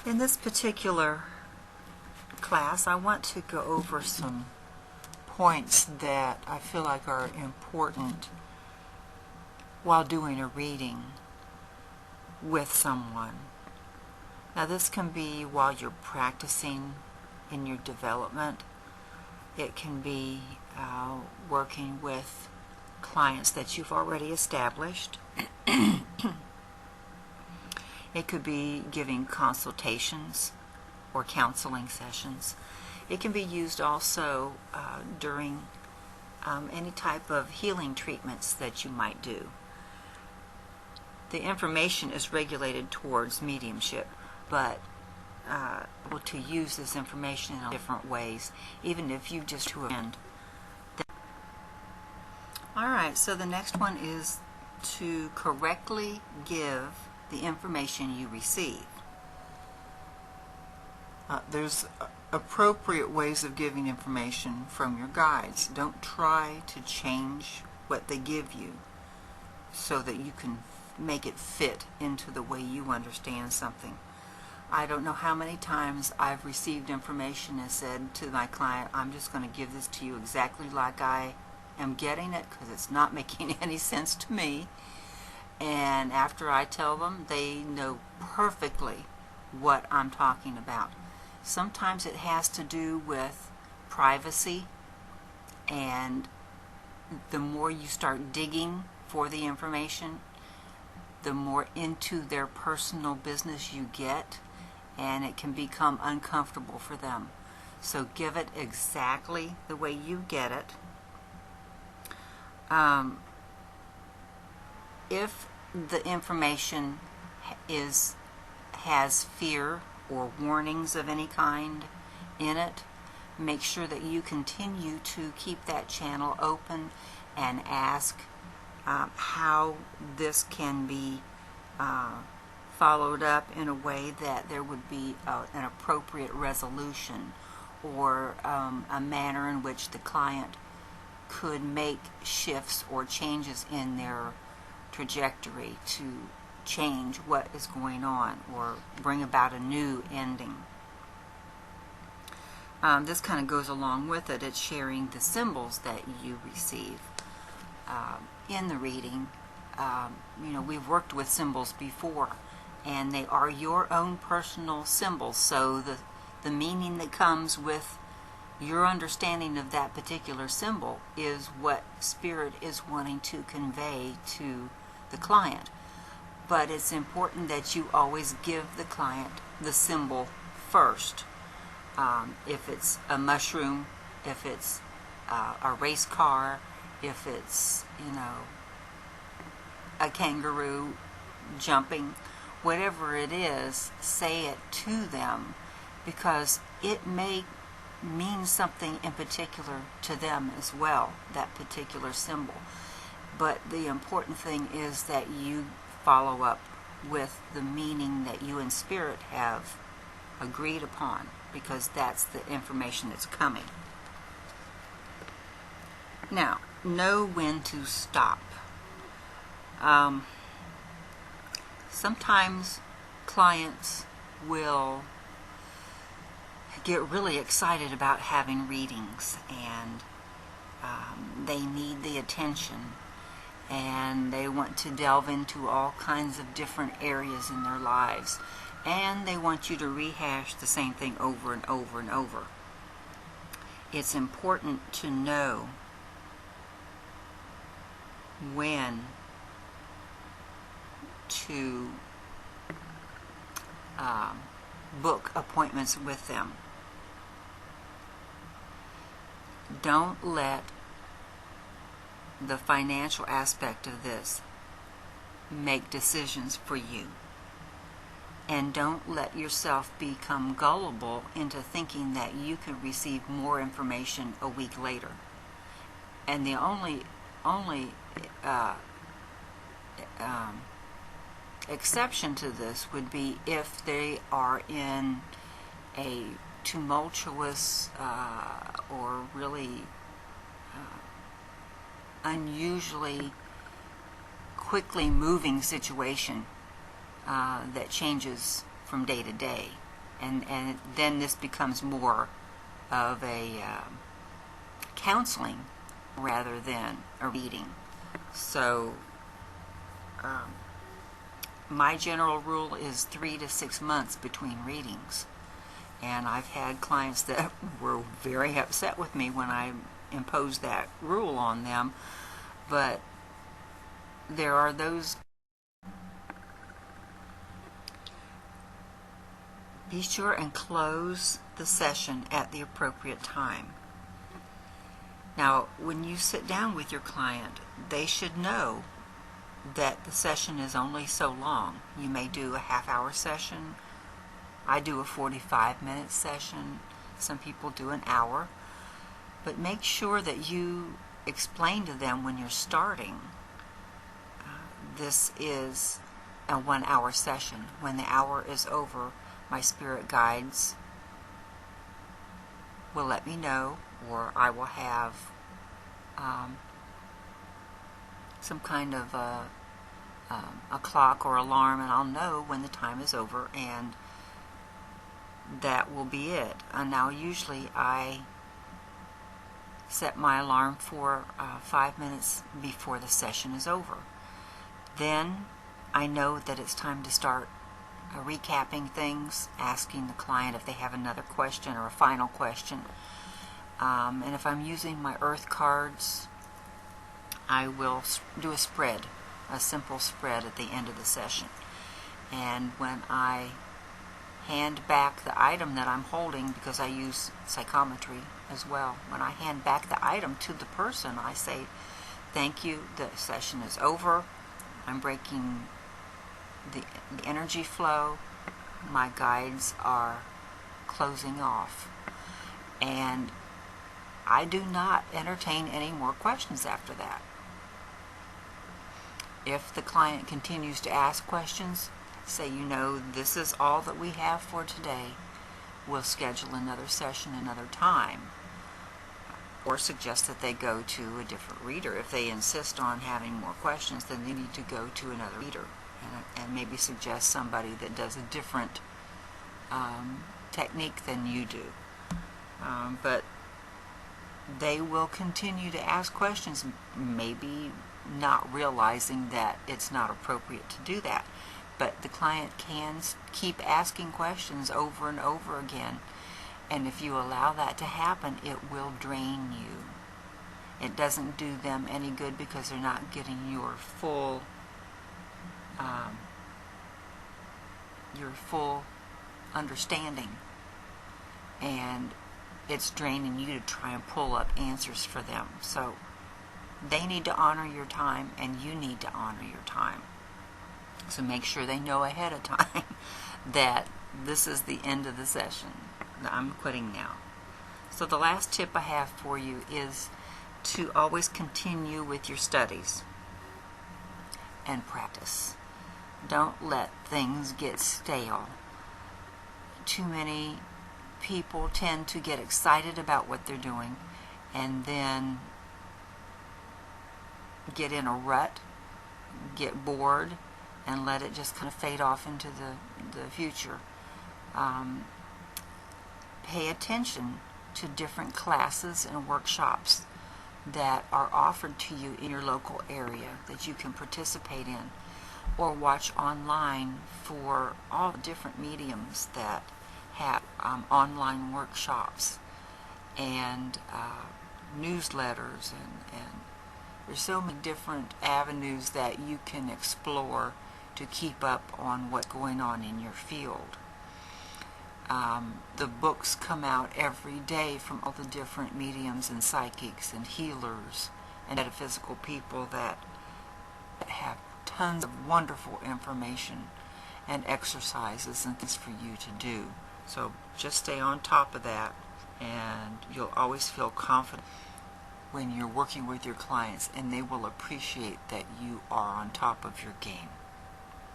In this particular class, I want to go over some points that I feel like are important while doing a reading with someone. Now, this can be while you're practicing in your development. It can be working with clients that you've already established. It could be giving consultations or counseling sessions. It can be used also during any type of healing treatments that you might do. The information is regulated towards mediumship, but able to use this information in different ways, even if you just attend. Alright, so the next one is to correctly give the information you receive. There's appropriate ways of giving information from your guides. Don't try to change what they give you so that you can make it fit into the way you understand something. I don't know how many times I've received information and said to my client, I'm just going to give this to you exactly like I am getting it because it's not making any sense to me. And after I tell them, they know perfectly what I'm talking about. Sometimes it has to do with privacy, and the more you start digging for the information, the more into their personal business you get, and it can become uncomfortable for them. So give it exactly the way you get it. If the information has fear or warnings of any kind in it, make sure that you continue to keep that channel open and ask how this can be followed up in a way that there would be an appropriate resolution, or a manner in which the client could make shifts or changes in their trajectory to change what is going on or bring about a new ending. This kind of goes along with it. It's sharing the symbols that you receive in the reading. We've worked with symbols before, and they are your own personal symbols, so the meaning that comes with your understanding of that particular symbol is what Spirit is wanting to convey to the client. But it's important that you always give the client the symbol first. If it's a mushroom, if it's a race car, if it's, a kangaroo jumping, whatever it is, say it to them, because it may mean something in particular to them as well, that particular symbol. But the important thing is that you follow up with the meaning that you and Spirit have agreed upon, because that's the information that's coming. Now, know when to stop. Sometimes clients will get really excited about having readings, and they need the attention, and they want to delve into all kinds of different areas in their lives, and they want you to rehash the same thing over and over and over. It's important to know when to book appointments with them. Don't let the financial aspect of this make decisions for you. And don't let yourself become gullible into thinking that you can receive more information a week later. And the only exception to this would be if they are in a tumultuous or really unusually quickly moving situation that changes from day to day. and then this becomes more of a counseling rather than a reading. So my general rule is 3 to 6 months between readings, and I've had clients that were very upset with me when I imposed that rule on them, but there are those. Be sure and close the session at the appropriate time. Now, when you sit down with your client, they should know that the session is only so long. You may do a half-hour session. I do a 45-minute session. Some people do an hour. But make sure that you explain to them when you're starting, this is a 1-hour session. When the hour is over, my spirit guides will let me know, or I will have some kind of a clock or alarm, and I'll know when the time is over, and that will be it. And now usually I set my alarm for 5 minutes before the session is over. Then I know that it's time to start recapping things, asking the client if they have another question or a final question. And if I'm using my earth cards, I will do a spread, a simple spread at the end of the session. And when I hand back the item that I'm holding, because I use psychometry as well, when I hand back the item to the person, I say, thank you, the session is over, I'm breaking the energy flow, my guides are closing off, and I do not entertain any more questions after that. If the client continues to ask questions, say, this is all that we have for today. We'll schedule another session another time, or suggest that they go to a different reader. If they insist on having more questions, then they need to go to another reader, and maybe suggest somebody that does a different technique than you do. But they will continue to ask questions, maybe not realizing that it's not appropriate to do that. But the client can keep asking questions over and over again. And if you allow that to happen, it will drain you. It doesn't do them any good, because they're not getting your full understanding. And it's draining you to try and pull up answers for them. So they need to honor your time, and you need to honor your time. So make sure they know ahead of time that this is the end of the session. I'm quitting now. So the last tip I have for you is to always continue with your studies and practice. Don't let things get stale. Too many people tend to get excited about what they're doing and then get in a rut, get bored, and let it just kind of fade off into the future. Pay attention to different classes and workshops that are offered to you in your local area that you can participate in, or watch online for all the different mediums that have online workshops and newsletters, and there's so many different avenues that you can explore to keep up on what's going on in your field. The books come out every day from all the different mediums and psychics and healers and metaphysical people that have tons of wonderful information and exercises and things for you to do. So just stay on top of that, and you'll always feel confident when you're working with your clients, and they will appreciate that you are on top of your game.